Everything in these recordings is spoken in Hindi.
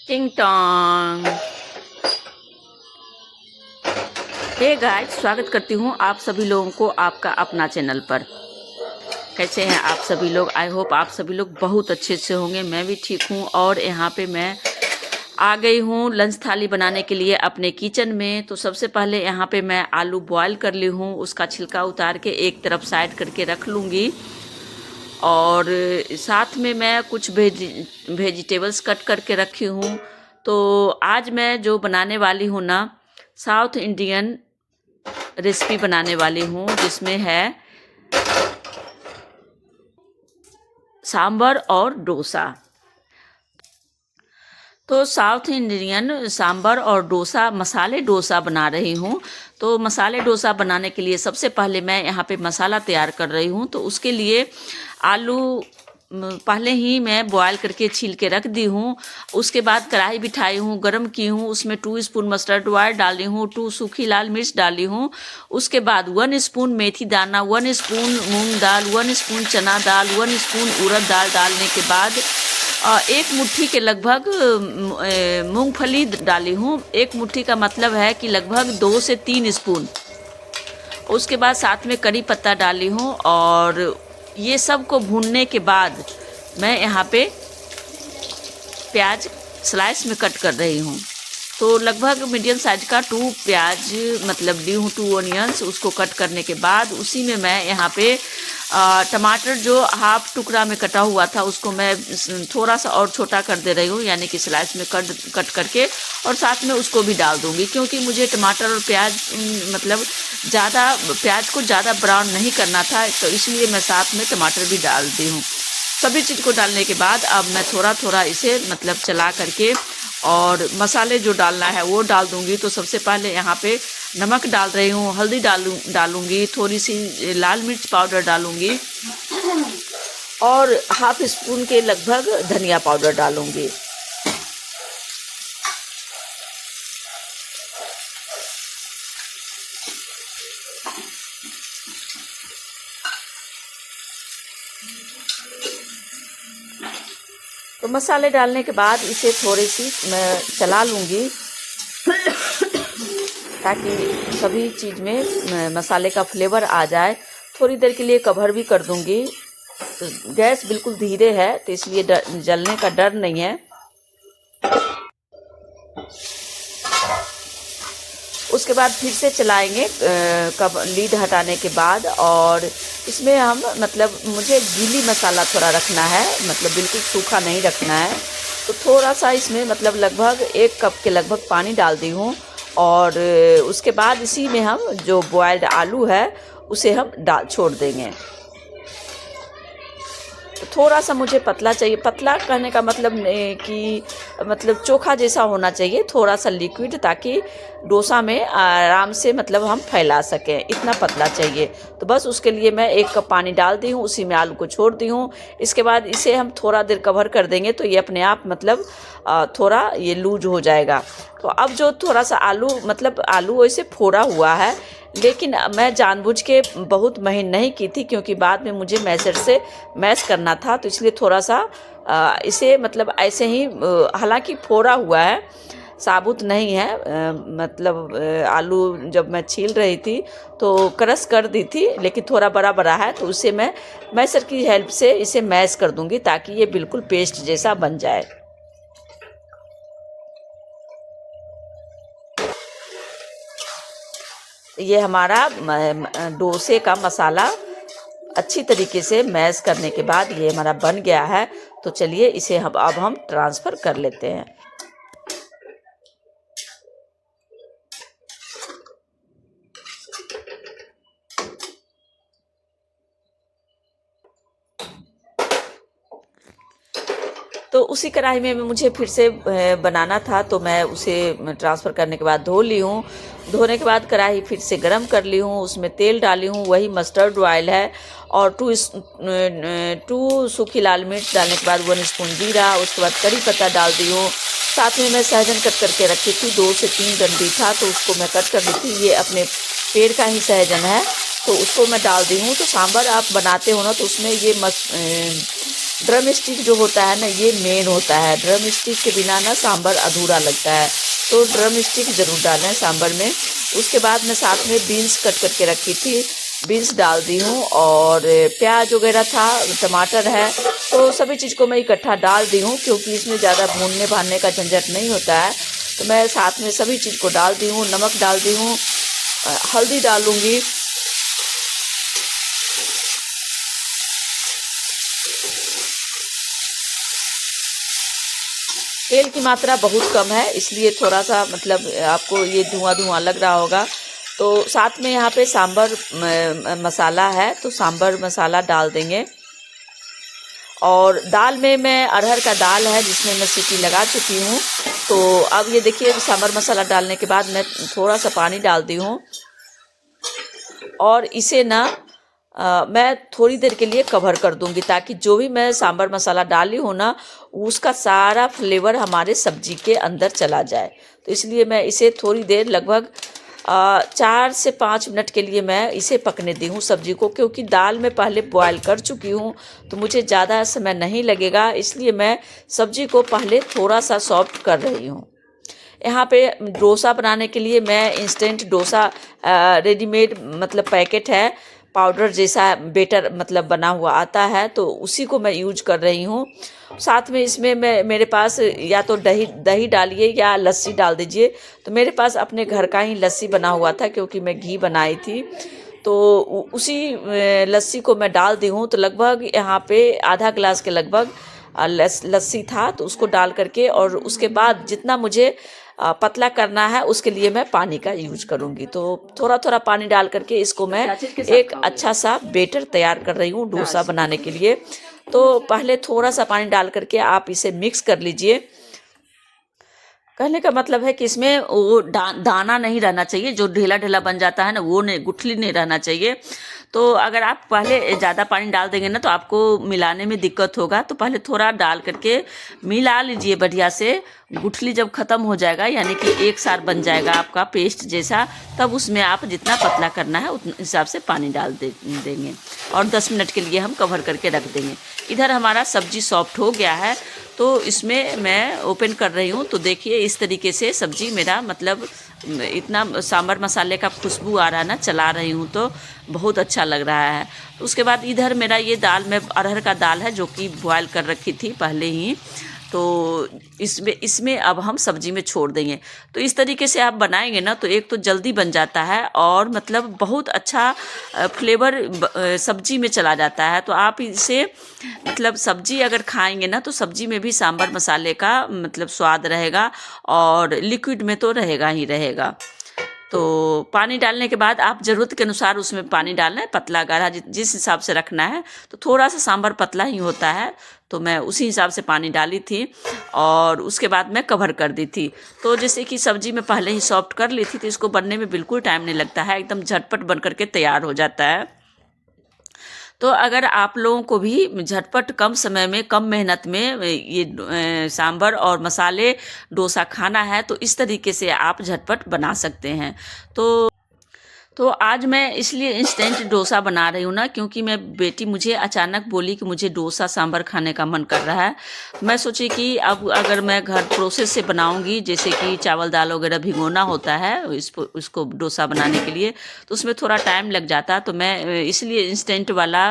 टिंग टोंग। हे गाइस, स्वागत करती हूँ आप सभी लोगों को आपका अपना चैनल पर। कैसे हैं आप सभी लोग? आई होप आप सभी लोग बहुत अच्छे से होंगे। मैं भी ठीक हूँ। और यहाँ पे मैं आ गई हूँ लंच थाली बनाने के लिए अपने किचन में। तो सबसे पहले यहाँ पे मैं आलू बॉयल कर ली हूँ, उसका छिलका उतार के एक तरफ साइड करके रख लूँगी। और साथ में मैं कुछ वेजिटेबल्स कट करके रखी हूँ। तो आज मैं जो बनाने वाली हूँ ना, साउथ इंडियन रेसिपी बनाने वाली हूँ, जिसमें है सांभर और डोसा। तो साउथ इंडियन सांभर और डोसा, मसाले डोसा बना रही हूँ। तो मसाले डोसा बनाने के लिए सबसे पहले मैं यहाँ पे मसाला तैयार कर रही हूँ। तो उसके लिए आलू पहले ही मैं बॉयल करके छील के रख दी हूँ। उसके बाद कढ़ाई बिठाई हूँ, गरम की हूँ, उसमें 2 स्पून मस्टर्ड ऑयल डाली हूँ, 2 सूखी लाल मिर्च डाली हूँ। उसके बाद 1 स्पून मेथी दाना, 1 स्पून मूंग दाल, 1 स्पून चना दाल, 1 स्पून उड़द दाल डालने के बाद एक मुट्ठी के लगभग मूंगफली डाली हूँ। एक मुट्ठी का मतलब है कि लगभग 2 से 3 स्पून। उसके बाद साथ में करी पत्ता डाली हूँ। और ये सब को भूनने के बाद मैं यहाँ पे प्याज स्लाइस में कट कर रही हूँ। तो लगभग मीडियम साइज का 2 प्याज मतलब ली हूँ, 2 ऑनियंस। उसको कट करने के बाद उसी में मैं यहाँ पे टमाटर जो हाफ टुकड़ा में कटा हुआ था उसको मैं थोड़ा सा और छोटा कर दे रही हूँ, यानी कि स्लाइस में कट करके, और साथ में उसको भी डाल दूँगी। क्योंकि मुझे टमाटर और प्याज मतलब प्याज को ज़्यादा ब्राउन नहीं करना था, तो इसलिए मैं साथ में टमाटर भी डाल दी हूँ। सभी चीज़ को डालने के बाद अब मैं थोड़ा थोड़ा इसे मतलब चला करके और मसाले जो डालना है वो डाल दूंगी। तो सबसे पहले यहाँ पे नमक डाल रही हूँ, हल्दी डालूंगी, थोड़ी सी लाल मिर्च पाउडर डालूंगी और हाफ स्पून के लगभग धनिया पाउडर डालूंगी। तो मसाले डालने के बाद इसे थोड़ी सी मैं चला लूँगी ताकि सभी चीज़ में मसाले का फ्लेवर आ जाए। थोड़ी देर के लिए कवर भी कर दूँगी। तो गैस बिल्कुल धीरे है, तो इसलिए जलने का डर नहीं है। उसके बाद फिर से चलाएंगे लीड हटाने के बाद। और इसमें हम मतलब मुझे गीली मसाला थोड़ा रखना है, मतलब बिल्कुल सूखा नहीं रखना है। तो थोड़ा सा इसमें मतलब लगभग 1 कप के लगभग पानी डाल दी हूँ। और उसके बाद इसी में हम जो बॉयल्ड आलू है उसे हम छोड़ देंगे। तो थोड़ा सा मुझे पतला चाहिए। पतला कहने का मतलब कि मतलब चोखा जैसा होना चाहिए, थोड़ा सा लिक्विड, ताकि डोसा में आराम से मतलब हम फैला सकें, इतना पतला चाहिए। तो बस उसके लिए मैं 1 कप पानी डाल दी हूँ, उसी में आलू को छोड़ दी हूँ। इसके बाद इसे हम थोड़ा देर कवर कर देंगे, तो ये अपने आप मतलब थोड़ा ये लूज हो जाएगा। तो अब जो थोड़ा सा आलू मतलब आलू वैसे फोड़ा हुआ है, लेकिन मैं जानबूझ के बहुत महीन नहीं की थी, क्योंकि बाद में मुझे मैशर से मैश करना था। तो इसलिए थोड़ा सा इसे मतलब ऐसे ही, हालांकि फोड़ा हुआ है, साबुत नहीं है। मतलब आलू जब मैं छील रही थी तो क्रश कर दी थी, लेकिन थोड़ा बड़ा बड़ा है, तो उसे मैं मैशर की हेल्प से इसे मैश कर दूंगी ताकि ये बिल्कुल पेस्ट जैसा बन जाए। ये हमारा डोसे का मसाला अच्छी तरीके से मैश करने के बाद ये हमारा बन गया है। तो चलिए इसे अब हम ट्रांसफ़र कर लेते हैं। तो उसी कढ़ाई में मुझे फिर से बनाना था, तो मैं उसे ट्रांसफ़र करने के बाद धो ली हूँ। धोने के बाद कढ़ाई फिर से गरम कर ली हूँ, उसमें तेल डाली हूँ, वही मस्टर्ड ऑयल है। और 2 सूखी लाल मिर्च डालने के बाद 1 स्पून जीरा, उसके बाद करी पत्ता डाल दी हूँ। साथ में मैं सहजन कट करके रखी थी, 2 से 3 डंडी था, तो उसको मैं कट कर दी थी। ये अपने पेड़ का ही सहजन है, तो उसको मैं डाल दी हूँ। तो सांभर आप बनाते हो ना, तो उसमें ये ड्रम स्टिक जो होता है ना, ये मेन होता है। ड्रम स्टिक के बिना ना सांभर अधूरा लगता है, तो ड्रम स्टिक ज़रूर डालें सांभर में। उसके बाद मैं साथ में बीन्स कट करके रखी थी, बीन्स डाल दी हूँ, और प्याज वगैरह था, टमाटर है, तो सभी चीज़ को मैं इकट्ठा डाल दी हूँ, क्योंकि इसमें ज़्यादा भूनने भानने का झंझट नहीं होता है। तो मैं साथ में सभी चीज़ को डाल दी हूँ, नमक डाल दी हूँ, हल्दी डालूँगी, तेल की मात्रा बहुत कम है, इसलिए थोड़ा सा मतलब आपको ये धुआं धुआं लग रहा होगा। तो साथ में यहाँ पे सांभर मसाला है, तो सांभर मसाला डाल देंगे। और दाल में मैं अरहर का दाल है जिसमें मैं सीटी लगा चुकी हूँ। तो अब ये देखिए, सांभर मसाला डालने के बाद मैं थोड़ा सा पानी डाल दी हूँ, और इसे ना मैं थोड़ी देर के लिए कवर कर दूंगी, ताकि जो भी मैं सांभर मसाला डाली हूँ ना, उसका सारा फ्लेवर हमारे सब्जी के अंदर चला जाए। तो इसलिए मैं इसे थोड़ी देर, लगभग 4 से 5 मिनट के लिए मैं इसे पकने दी हूँ सब्जी को, क्योंकि दाल में पहले बॉयल कर चुकी हूँ, तो मुझे ज़्यादा समय नहीं लगेगा, इसलिए मैं सब्जी को पहले थोड़ा सा सॉफ्ट कर रही हूँ। यहाँ पे डोसा बनाने के लिए मैं इंस्टेंट डोसा रेडीमेड मतलब पैकेट है, पाउडर जैसा बेटर मतलब बना हुआ आता है, तो उसी को मैं यूज कर रही हूँ। साथ में इसमें मेरे पास या तो दही डालिए या लस्सी डाल दीजिए। तो मेरे पास अपने घर का ही लस्सी बना हुआ था, क्योंकि मैं घी बनाई थी, तो उसी लस्सी को मैं डाल दी हूँ। तो लगभग यहाँ पे आधा ग्लास के लगभग लस्सी था, तो उसको डाल करके, और उसके बाद जितना मुझे पतला करना है उसके लिए मैं पानी का यूज करूँगी। तो थोड़ा थोड़ा पानी डाल करके इसको मैं एक अच्छा सा बेटर तैयार कर रही हूँ डोसा बनाने के लिए। तो पहले थोड़ा सा पानी डाल करके आप इसे मिक्स कर लीजिए। कहने का मतलब है कि इसमें वो दाना नहीं रहना चाहिए, जो ढीला ढीला बन जाता है ना, वो नहीं, गुठली नहीं रहना चाहिए। तो अगर आप पहले ज़्यादा पानी डाल देंगे ना, तो आपको मिलाने में दिक्कत होगा। तो पहले थोड़ा डाल करके मिला लीजिए बढ़िया से। गुठली जब ख़त्म हो जाएगा, यानी कि एक सार बन जाएगा आपका पेस्ट जैसा, तब उसमें आप जितना पतला करना है उतने हिसाब से पानी डाल देंगे, और 10 मिनट के लिए हम कवर करके रख देंगे। इधर हमारा सब्जी सॉफ्ट हो गया है, तो इसमें मैं ओपन कर रही हूँ। तो देखिए, इस तरीके से सब्जी मेरा मतलब इतना सांभर मसाले का खुशबू आ रहा है ना, चला रही हूँ तो बहुत अच्छा लग रहा है। तो उसके बाद इधर मेरा ये दाल में अरहर का दाल है, जो कि बॉयल कर रखी थी पहले ही, तो इसमें अब हम सब्जी में छोड़ देंगे। तो इस तरीके से आप बनाएंगे ना, तो एक तो जल्दी बन जाता है, और मतलब बहुत अच्छा फ्लेवर सब्जी में चला जाता है। तो आप इसे मतलब सब्जी अगर खाएंगे ना, तो सब्जी में भी सांभर मसाले का मतलब स्वाद रहेगा, और लिक्विड में तो रहेगा ही रहेगा। तो पानी डालने के बाद आप ज़रूरत के अनुसार उसमें पानी डालना है, पतला गाढ़ा जिस हिसाब से रखना है। तो थोड़ा सा सांभर पतला ही होता है, तो मैं उसी हिसाब से पानी डाली थी, और उसके बाद मैं कवर कर दी थी। तो जैसे कि सब्जी में पहले ही सॉफ्ट कर ली थी, तो इसको बनने में बिल्कुल टाइम नहीं लगता है, एकदम झटपट बन करके तैयार हो जाता है। तो अगर आप लोगों को भी झटपट कम समय में कम मेहनत में ये सांभर और मसाले डोसा खाना है, तो इस तरीके से आप झटपट बना सकते हैं। तो आज मैं इसलिए इंस्टेंट डोसा बना रही हूँ ना, क्योंकि मैं बेटी मुझे अचानक बोली कि मुझे डोसा सांभर खाने का मन कर रहा है। मैं सोची कि अब अगर मैं घर प्रोसेस से बनाऊँगी, जैसे कि चावल दाल वगैरह भिगोना होता है उसको डोसा बनाने के लिए, तो उसमें थोड़ा टाइम लग जाता, तो मैं इसलिए इंस्टेंट वाला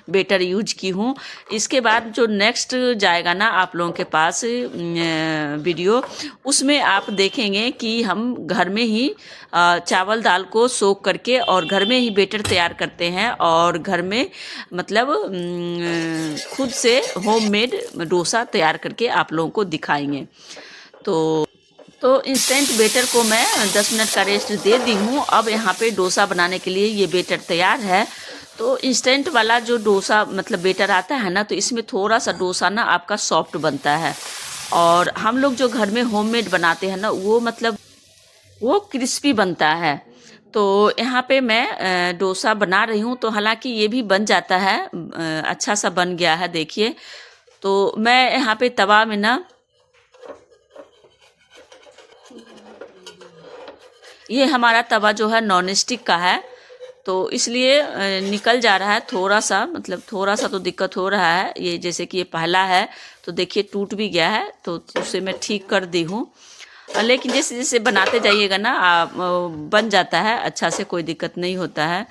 बेटर यूज की हूँ। इसके बाद जो नेक्स्ट जाएगा ना आप लोगों के पास वीडियो, उसमें आप देखेंगे कि हम घर में ही चावल दाल को सोख करके और घर में ही बेटर तैयार करते हैं, और घर में मतलब खुद से होममेड डोसा तैयार करके आप लोगों को दिखाएंगे। तो इंस्टेंट बेटर को मैं 10 मिनट का रेस्ट दे दी हूँ। अब यहाँ पे डोसा बनाने के लिए ये बेटर तैयार है। तो इंस्टेंट वाला जो डोसा मतलब बेटर आता है ना, तो इसमें थोड़ा सा डोसा ना आपका सॉफ्ट बनता है, और हम लोग जो घर में होममेड बनाते हैं ना, वो मतलब वो क्रिस्पी बनता है। तो यहाँ पे मैं डोसा बना रही हूँ, तो हालांकि ये भी बन जाता है, अच्छा सा बन गया है देखिए। तो मैं यहाँ पे तवा में ना, ये हमारा तवा जो है नॉन स्टिक का है, तो इसलिए निकल जा रहा है थोड़ा सा, मतलब थोड़ा सा तो दिक्कत हो रहा है। ये जैसे कि ये पहला है तो देखिए टूट भी गया है, तो उसे मैं ठीक कर दी हूँ। लेकिन जैसे जैसे बनाते जाइएगा ना बन जाता है अच्छा से, कोई दिक्कत नहीं होता है।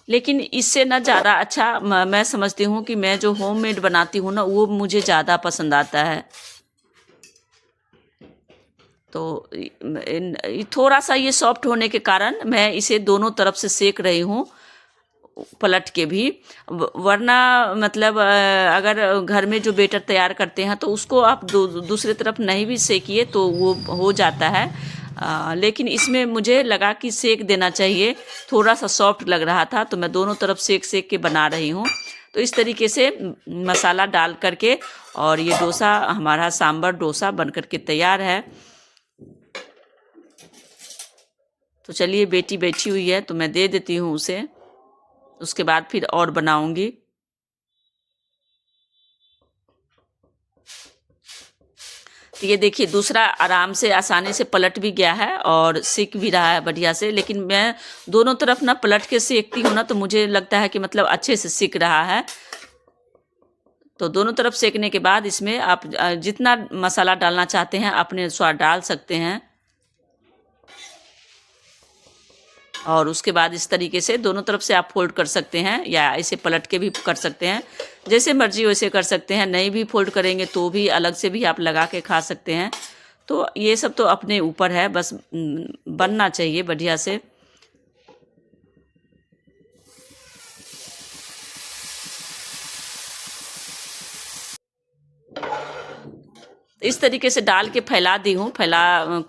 लेकिन इससे ना ज़्यादा अच्छा मैं समझती हूँ कि मैं जो होममेड बनाती हूँ ना वो मुझे ज़्यादा पसंद आता है। तो थोड़ा सा ये सॉफ्ट होने के कारण मैं इसे दोनों तरफ से सेक रही हूँ, पलट के भी। वरना मतलब अगर घर में जो बेटर तैयार करते हैं तो उसको आप दूसरे तरफ नहीं भी सेकिए तो वो हो जाता है। लेकिन इसमें मुझे लगा कि सेक देना चाहिए, थोड़ा सा सॉफ्ट लग रहा था तो मैं दोनों तरफ सेक सेक के बना रही हूँ। तो इस तरीके से मसाला डाल करके और ये डोसा, हमारा सांभर डोसा बन करके तैयार है। तो चलिए, बेटी बैठी हुई है तो मैं दे देती हूँ उसे, उसके बाद फिर और बनाऊंगी। तो ये देखिए दूसरा आराम से आसानी से पलट भी गया है और सीख भी रहा है बढ़िया से। लेकिन मैं दोनों तरफ ना पलट के सेकती हूँ ना तो मुझे लगता है कि मतलब अच्छे से सीख रहा है। तो दोनों तरफ सेकने के बाद इसमें आप जितना मसाला डालना चाहते हैं अपने स्वाद डाल सकते हैं। और उसके बाद इस तरीके से दोनों तरफ से आप फोल्ड कर सकते हैं या ऐसे पलट के भी कर सकते हैं, जैसे मर्जी वैसे कर सकते हैं। नहीं भी फोल्ड करेंगे तो भी अलग से भी आप लगा के खा सकते हैं। तो ये सब तो अपने ऊपर है, बस बनना चाहिए बढ़िया से। इस तरीके से डाल के फैला दी हूँ, फैला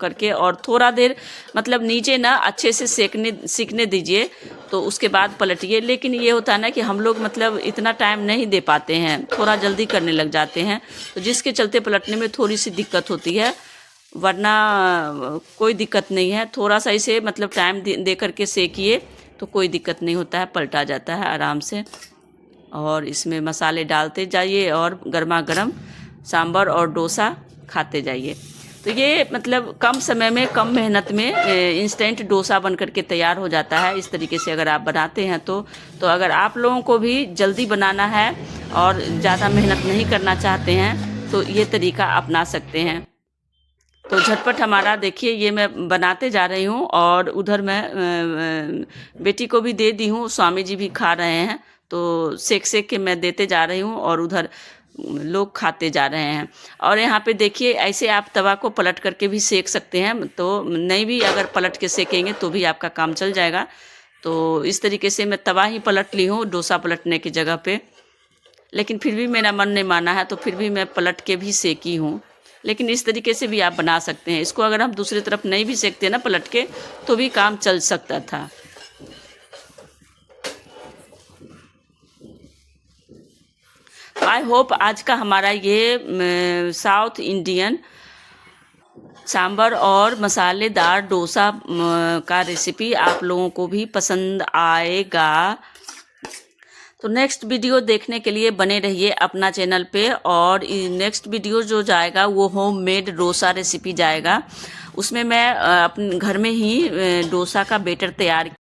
करके और थोड़ा देर मतलब नीचे ना अच्छे से सीखने दीजिए, तो उसके बाद पलटिए। लेकिन ये होता है ना कि हम लोग मतलब इतना टाइम नहीं दे पाते हैं, थोड़ा जल्दी करने लग जाते हैं, तो जिसके चलते पलटने में थोड़ी सी दिक्कत होती है। वरना कोई दिक्कत नहीं है, थोड़ा सा इसे मतलब टाइम दे करके सेकिए तो कोई दिक्कत नहीं होता है, पलटा जाता है आराम से। और इसमें मसाले डालते जाइए और गर्मा गर्म सांभर और डोसा खाते जाइए। तो ये मतलब कम समय में कम मेहनत में इंस्टेंट डोसा बन करके तैयार हो जाता है। इस तरीके से अगर आप बनाते हैं तो अगर आप लोगों को भी जल्दी बनाना है और ज़्यादा मेहनत नहीं करना चाहते हैं तो ये तरीका अपना सकते हैं। तो झटपट हमारा देखिए, ये मैं बनाते जा रही हूँ और उधर मैं बेटी को भी दे दी हूँ, स्वामी जी भी खा रहे हैं। तो सेक सेक के मैं देते जा रही हूँ और उधर लोग खाते जा रहे हैं। और यहाँ पे देखिए ऐसे आप तवा को पलट करके भी सेक सकते हैं, तो नहीं भी अगर पलट के सेकेंगे तो भी आपका काम चल जाएगा। तो इस तरीके से मैं तवा ही पलट ली हूँ डोसा पलटने की जगह पे। लेकिन फिर भी मेरा मन नहीं माना है तो फिर भी मैं पलट के भी सेकी हूँ। लेकिन इस तरीके से भी आप बना सकते हैं। इसको अगर हम दूसरी तरफ नहीं भी सेकते ना पलट के तो भी काम चल सकता था। आई होप आज का हमारा ये साउथ इंडियन सांभर और मसालेदार डोसा का रेसिपी आप लोगों को भी पसंद आएगा। तो नेक्स्ट वीडियो देखने के लिए बने रहिए अपना चैनल पे। और नेक्स्ट वीडियो जो जाएगा वो होममेड डोसा रेसिपी जाएगा। उसमें मैं अपने घर में ही डोसा का बैटर तैयार